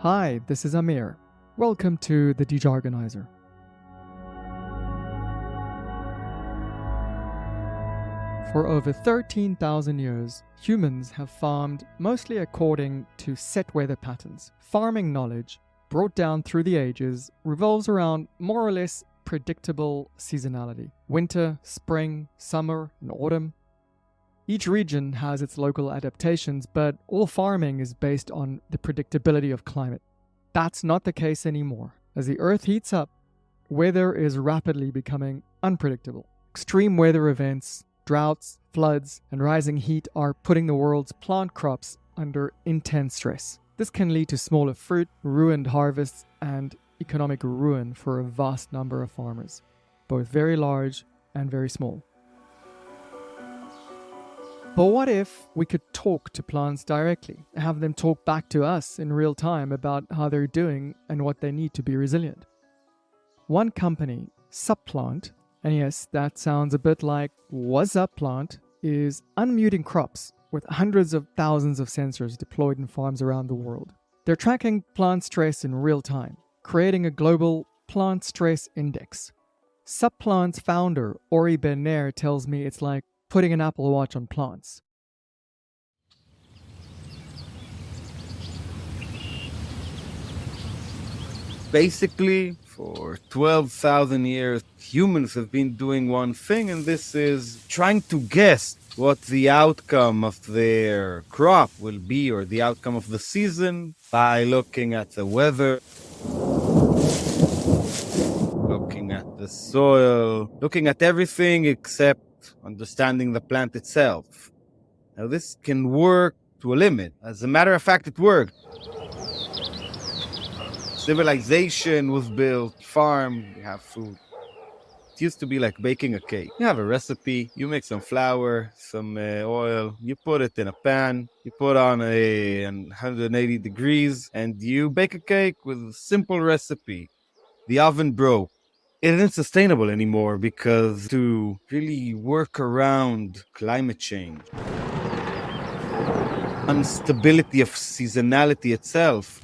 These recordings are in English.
Hi, this is Amir. Welcome to the Dejargonizer. For over 13,000 years, humans have farmed mostly according to set weather patterns. Farming knowledge, brought down through the ages, revolves around more or less predictable seasonality. Winter, spring, summer, and autumn. Each region has its local adaptations, but all farming is based on the predictability of climate. That's not the case anymore. As the Earth heats up, weather is rapidly becoming unpredictable. Extreme weather events, droughts, floods, and rising heat are putting the world's plant crops under intense stress. This can lead to smaller fruit, ruined harvests, and economic ruin for a vast number of farmers, both very large and very small. But what if we could talk to plants directly, have them talk back to us in real time about how they're doing and what they need to be resilient? One company, Supplant, and yes, that sounds a bit like what's up plant, is unmuting crops with hundreds of thousands of sensors deployed in farms around the world. They're tracking plant stress in real time, creating a global plant stress index. Supplant's founder, Ori Ben-Ner, tells me it's like putting an Apple Watch on plants. Basically, for 12,000 years, humans have been doing one thing, and this is trying to guess what the outcome of their crop will be, or the outcome of the season, by looking at the weather, looking at the soil, looking at everything except understanding the plant itself. Now, this can work to a limit. As a matter of fact, it worked. Civilization was built, farm, you have food. It used to be like baking a cake. You have a recipe, you make some flour, some oil, you put it in a pan, you put on 180 degrees, and you bake a cake with a simple recipe. The oven broke. It isn't sustainable anymore because to really work around climate change, instability of seasonality itself,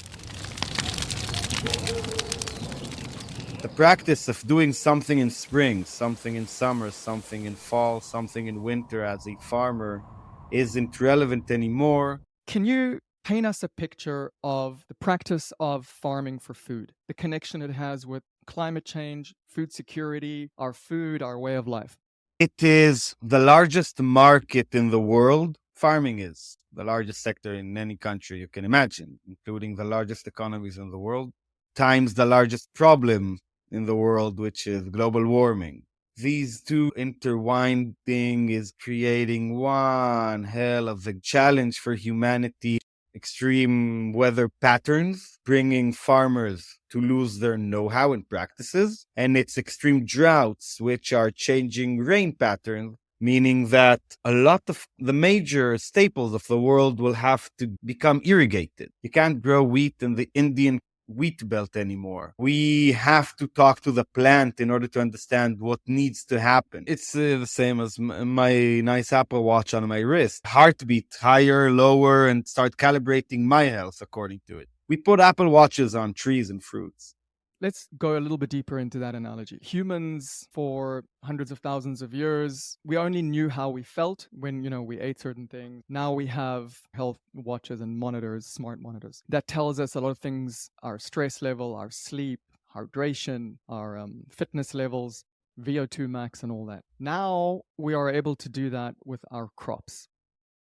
the practice of doing something in spring, something in summer, something in fall, something in winter as a farmer isn't relevant anymore. Can you paint us a picture of the practice of farming for food, the connection it has with climate change, food security, our food, our way of life? It is the largest market in the world. Farming is the largest sector in any country you can imagine, including the largest economies in the world, times the largest problem in the world, which is global warming. These two intertwined thing is creating one hell of a challenge for humanity. Extreme weather patterns, bringing farmers to lose their know-how and practices, and it's extreme droughts, which are changing rain patterns, meaning that a lot of the major staples of the world will have to become irrigated. You can't grow wheat in the Indian wheat belt anymore. We have to talk to the plant in order to understand what needs to happen. It's the same as my nice Apple Watch on my wrist. Heartbeat higher, lower, and start calibrating my health according to it. We put Apple Watches on trees and fruits. Let's go a little bit deeper into that analogy. Humans, for hundreds of thousands of years, we only knew how we felt when, we ate certain things. Now we have health watches and monitors, smart monitors, that tells us a lot of things, our stress level, our sleep, hydration, our fitness levels, VO2 max and all that. Now we are able to do that with our crops.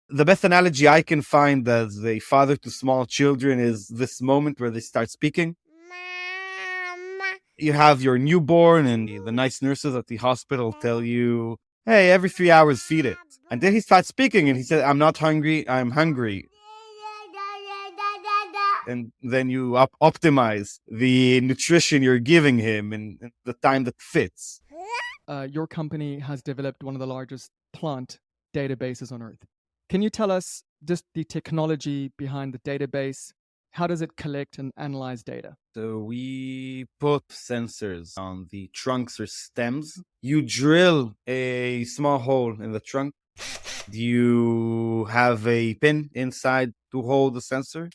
The best analogy I can find as a father to small children is this moment where they start speaking. You have your newborn and the nice nurses at the hospital tell you, hey, every 3 hours feed it. And then he starts speaking and he says, I'm not hungry, I'm hungry. And then you optimize the nutrition you're giving him in the time that fits. Your company has developed one of the largest plant databases on Earth. Can you tell us just the technology behind the database? How does it collect and analyze data? So we put sensors on the trunks or stems. You drill a small hole in the trunk. You have a pin inside to hold the sensor.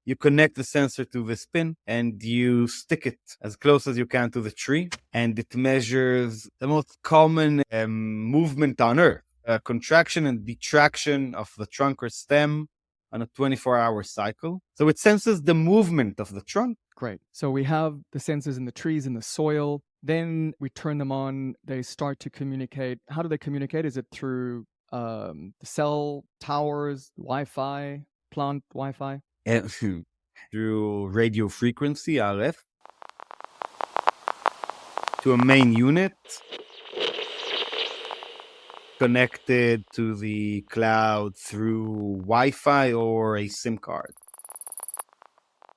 You connect the sensor to this pin and you stick it as close as you can to the tree, and it measures the most common movement on Earth, contraction and detraction of the trunk or stem on a 24-hour cycle. So it senses the movement of the trunk. Great. So we have the sensors in the trees, in the soil. Then we turn them on. They start to communicate. How do they communicate? Is it through the cell towers, Wi-Fi, plant Wi-Fi? Through radio frequency, RF, to a main unit connected to the cloud through Wi-Fi or a SIM card.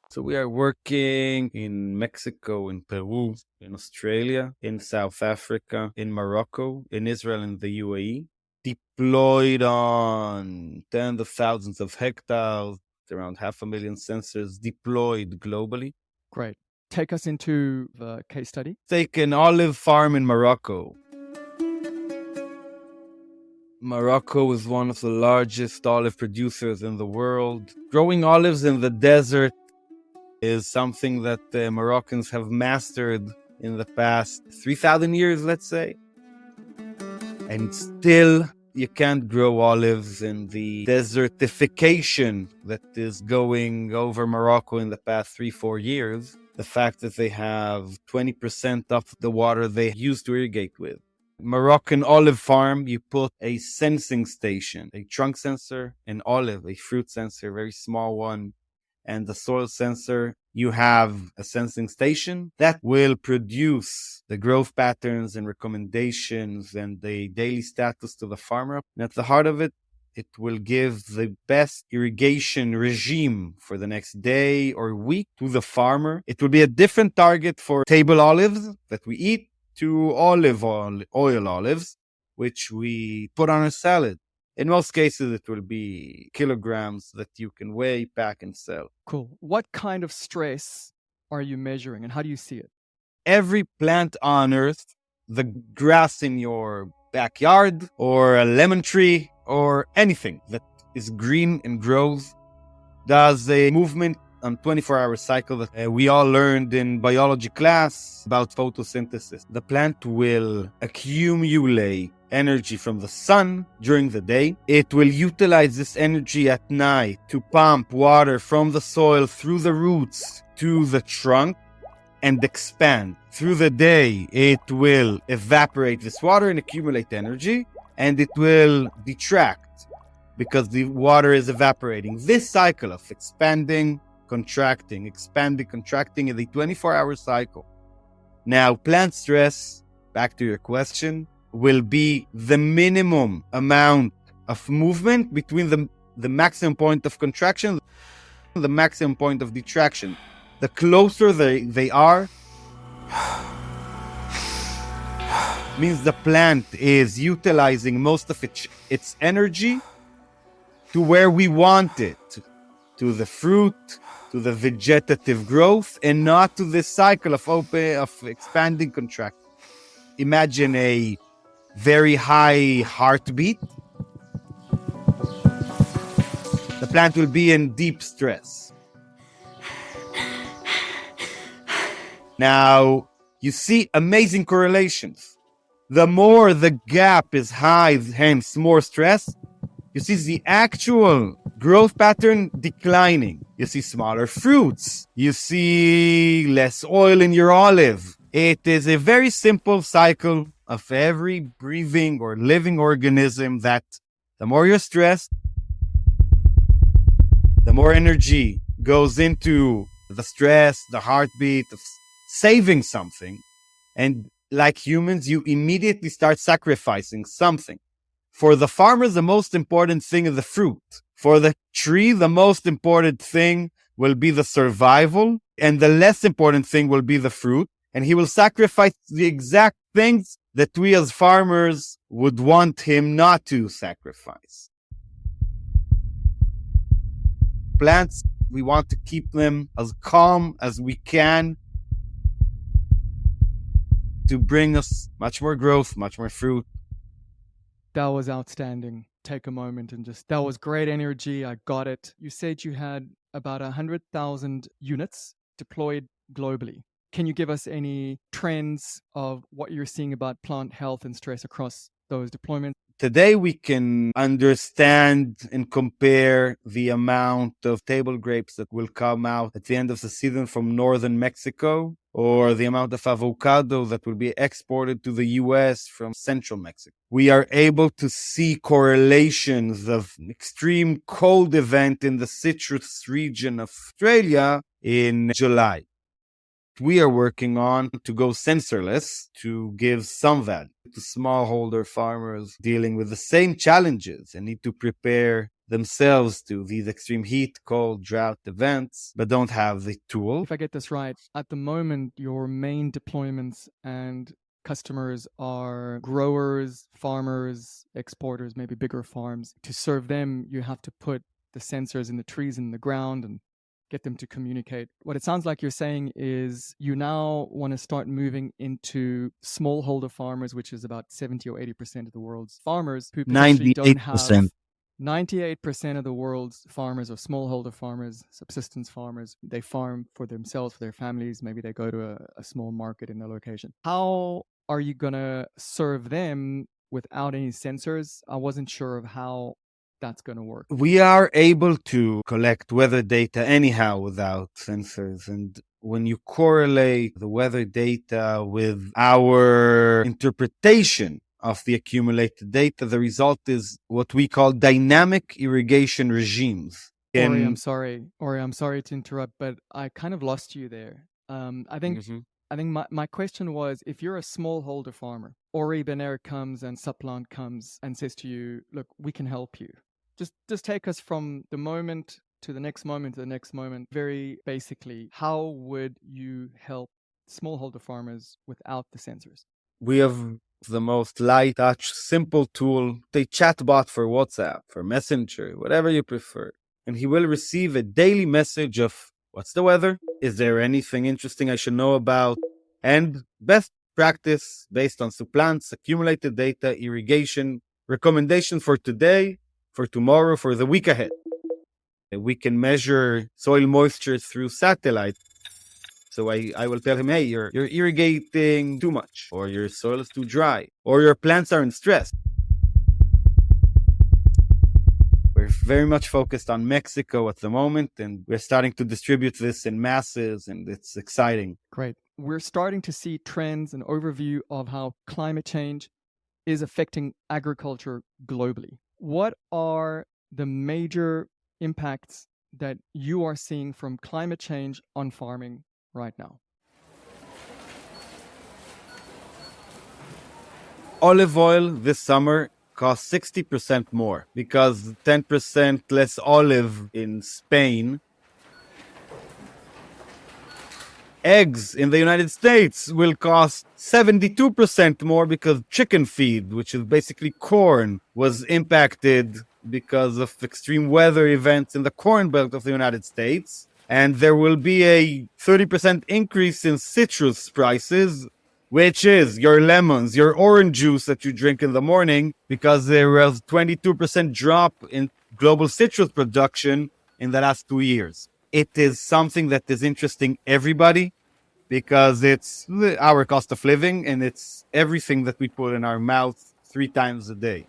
So we are working in Mexico, in Peru, in Australia, in South Africa, in Morocco, in Israel, and the UAE, deployed on tens of thousands of hectares, around 500,000 sensors deployed globally. Great. Take us into the case study. Take an olive farm in Morocco. Morocco is one of the largest olive producers in the world. Growing olives in the desert is something that the Moroccans have mastered in the past 3,000 years, let's say. And still, you can't grow olives in the desertification that is going over Morocco in the past 3-4 years. The fact that they have 20% of the water they used to irrigate with. Moroccan olive farm, you put a sensing station, a trunk sensor, an olive, a fruit sensor, very small one, and the soil sensor. You have a sensing station that will produce the growth patterns and recommendations and the daily status to the farmer. And at the heart of it, it will give the best irrigation regime for the next day or week to the farmer. It will be a different target for table olives that we eat to olive oil olives, which we put on a salad. In most cases, it will be kilograms that you can weigh, pack, and sell. Cool. What kind of stress are you measuring, and how do you see it? Every plant on Earth, the grass in your backyard, or a lemon tree, or anything that is green and grows, does a movement on 24-hour cycle that we all learned in biology class about photosynthesis. The plant will accumulate energy from the sun during the day. It will utilize this energy at night to pump water from the soil through the roots to the trunk and expand. Through the day, it will evaporate this water and accumulate energy, and it will detract because the water is evaporating. This cycle of expanding, contracting, expanding, contracting is a 24-hour cycle. Now, plant stress, back to your question, will be the minimum amount of movement between the maximum point of contraction and the maximum point of detraction. The closer they are, means the plant is utilizing most of its energy to where we want it, to the fruit, to the vegetative growth, and not to this cycle of expanding, contracting. Imagine a very high heartbeat. The plant will be in deep stress. Now, you see amazing correlations. The more the gap is high, hence more stress, you see the actual growth pattern declining. You see smaller fruits. You see less oil in your olive. It is a very simple cycle of every breathing or living organism that the more you're stressed, the more energy goes into the stress, the heartbeat of saving something. And like humans, you immediately start sacrificing something. For the farmer, the most important thing is the fruit. For the tree, the most important thing will be the survival, and the less important thing will be the fruit. And he will sacrifice the exact things that we as farmers would want him not to sacrifice. Plants, we want to keep them as calm as we can to bring us much more growth, much more fruit. That was outstanding. Take a moment and that was great energy. I got it. You said you had about 100,000 units deployed globally. Can you give us any trends of what you're seeing about plant health and stress across those deployments? Today, we can understand and compare the amount of table grapes that will come out at the end of the season from northern Mexico, or the amount of avocado that will be exported to the US from central Mexico. We are able to see correlations of extreme cold event in the citrus region of Australia in July. We are working on to go sensorless to give some value to smallholder farmers dealing with the same challenges and need to prepare themselves to these extreme heat, cold, drought events, but don't have the tool. If I get this right, at the moment, your main deployments and customers are growers, farmers, exporters, maybe bigger farms. To serve them, you have to put the sensors in the trees and the ground and get them to communicate. What it sounds like you're saying is you now want to start moving into smallholder farmers, which is about 70 or 80% of the world's farmers who potentially don't have 98% of the world's farmers are smallholder farmers, subsistence farmers. They farm for themselves, for their families. Maybe they go to a small market in their location. How are you going to serve them without any sensors? I wasn't sure of how that's going to work. We are able to collect weather data anyhow without sensors. And when you correlate the weather data with our interpretation of the accumulated data, the result is what we call dynamic irrigation regimes. Ori, I'm sorry to interrupt, but I kind of lost you there. I think my question was, if you're a smallholder farmer, Ori Benair comes and Supplant comes and says to you, look, we can help you. Just take us from the moment to the next moment to the next moment. Very basically, how would you help smallholder farmers without the sensors? We have the most light touch, simple tool, a chatbot for WhatsApp, for Messenger, whatever you prefer. And he will receive a daily message of what's the weather? Is there anything interesting I should know about? And best practice based on Supplant's accumulated data, irrigation, recommendation for today, for tomorrow, for the week ahead. We can measure soil moisture through satellite. So I will tell him, hey, you're irrigating too much, or your soil is too dry, or your plants are in stress. We're very much focused on Mexico at the moment, and we're starting to distribute this in masses, and it's exciting. Great. We're starting to see trends and overview of how climate change is affecting agriculture globally. What are the major impacts that you are seeing from climate change on farming right now? Olive oil this summer costs 60% more because 10% less olive in Spain. Eggs in the United States will cost 72% more because chicken feed, which is basically corn, was impacted because of extreme weather events in the corn belt of the United States. And there will be a 30% increase in citrus prices, which is your lemons, your orange juice that you drink in the morning, because there was 22% drop in global citrus production in the last 2 years. It is something that is interesting everybody because it's our cost of living and it's everything that we put in our mouth 3 times a day.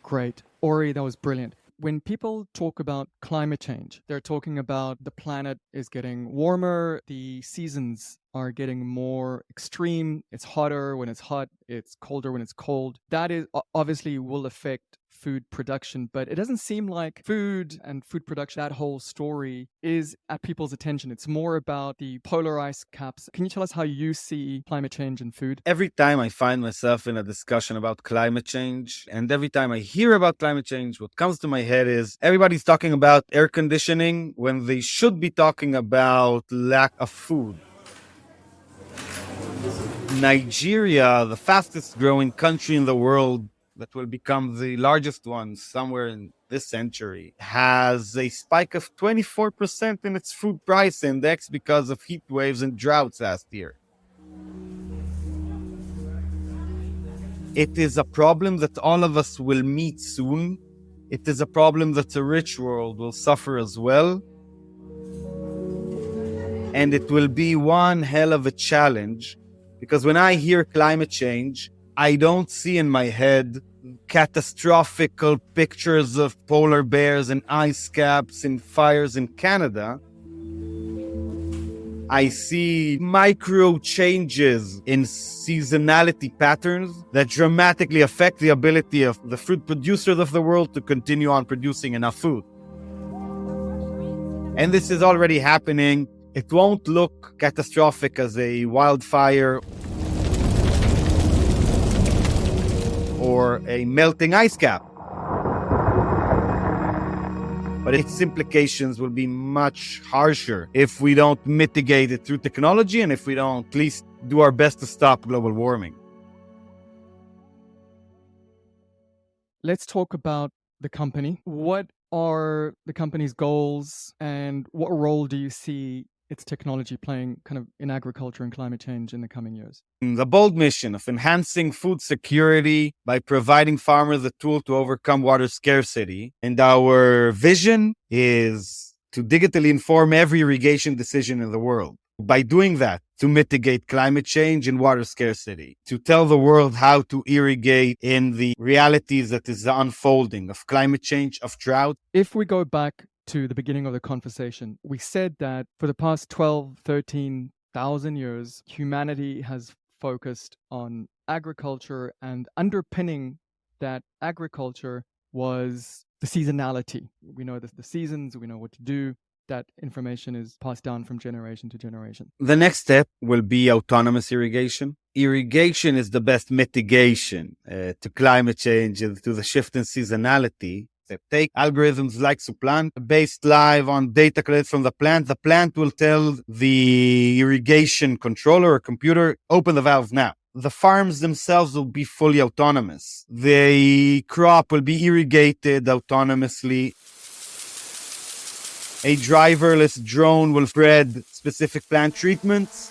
Great. Ori, that was brilliant. When people talk about climate change, they're talking about the planet is getting warmer, the seasons are getting more extreme. It's hotter when it's hot, it's colder when it's cold. That is obviously will affect food production, but it doesn't seem like food and food production, that whole story is at people's attention. It's more about the polar ice caps. Can you tell us how you see climate change in food? Every time I find myself in a discussion about climate change, and every time I hear about climate change, what comes to my head is everybody's talking about air conditioning when they should be talking about lack of food. Nigeria, the fastest growing country in the world, that will become the largest one somewhere in this century, has a spike of 24% in its food price index because of heat waves and droughts last year. It is a problem that all of us will meet soon, it is a problem that the rich world will suffer as well. And it will be one hell of a challenge, because when I hear climate change, I don't see in my head catastrophical pictures of polar bears and ice caps and fires in Canada. I see micro changes in seasonality patterns that dramatically affect the ability of the fruit producers of the world to continue on producing enough food. And this is already happening. It won't look catastrophic as a wildfire or a melting ice cap, but its implications will be much harsher if we don't mitigate it through technology and if we don't at least do our best to stop global warming. Let's talk about the company. What are the company's goals and what role do you see its technology playing kind of in agriculture and climate change in the coming years? The bold mission of enhancing food security by providing farmers a tool to overcome water scarcity. And our vision is to digitally inform every irrigation decision in the world. By doing that, to mitigate climate change and water scarcity, to tell the world how to irrigate in the realities that is unfolding of climate change, of drought. If we go back to the beginning of the conversation, we said that for the past 12, 13,000 years, humanity has focused on agriculture, and underpinning that agriculture was the seasonality. We know the seasons, we know what to do. That information is passed down from generation to generation. The next step will be autonomous irrigation. Irrigation is the best mitigation to climate change and to the shift in seasonality. Take algorithms like Supplant, based live on data collected from the plant. The plant will tell the irrigation controller or computer, open the valve now. The farms themselves will be fully autonomous. The crop will be irrigated autonomously. A driverless drone will spread specific plant treatments.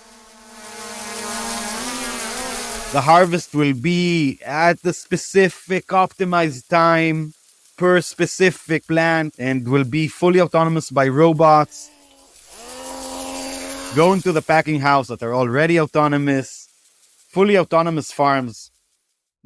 The harvest will be at the specific optimized time per specific plant and will be fully autonomous by robots. Go into the packing house that are already autonomous, fully autonomous farms.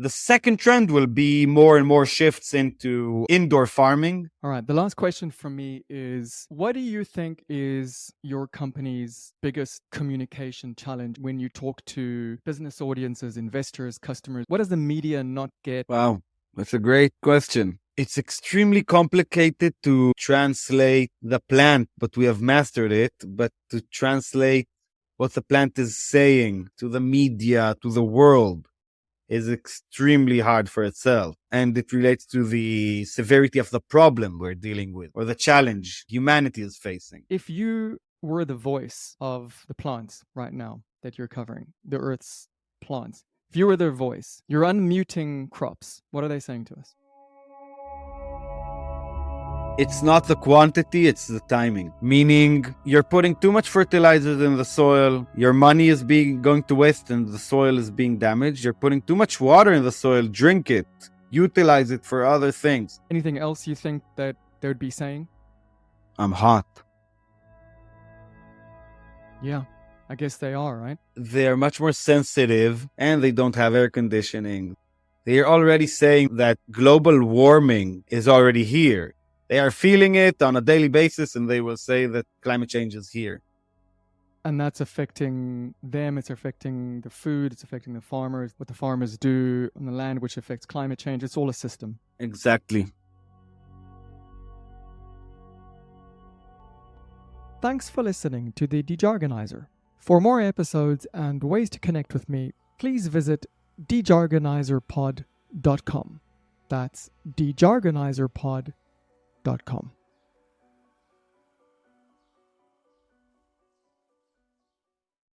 The second trend will be more and more shifts into indoor farming. All right. The last question from me is, what do you think is your company's biggest communication challenge when you talk to business audiences, investors, customers? What does the media not get? Wow, that's a great question. It's extremely complicated to translate the plant, but we have mastered it. But to translate what the plant is saying to the media, to the world, is extremely hard for itself. And it relates to the severity of the problem we're dealing with, or the challenge humanity is facing. If you were the voice of the plants right now that you're covering, the Earth's plants, if you were their voice, you're unmuting crops, what are they saying to us? It's not the quantity, it's the timing. Meaning, you're putting too much fertilizers in the soil, your money is going to waste and the soil is being damaged. You're putting too much water in the soil, drink it, utilize it for other things. Anything else you think that they would be saying? I'm hot. Yeah, I guess they are, right? They're much more sensitive and they don't have air conditioning. They're already saying that global warming is already here. They are feeling it on a daily basis, and they will say that climate change is here. And that's affecting them, it's affecting the food, it's affecting the farmers, what the farmers do on the land, which affects climate change. It's all a system. Exactly. Thanks for listening to the Dejargonizer. For more episodes and ways to connect with me, please visit dejargonizerpod.com. That's dejargonizerpod.com.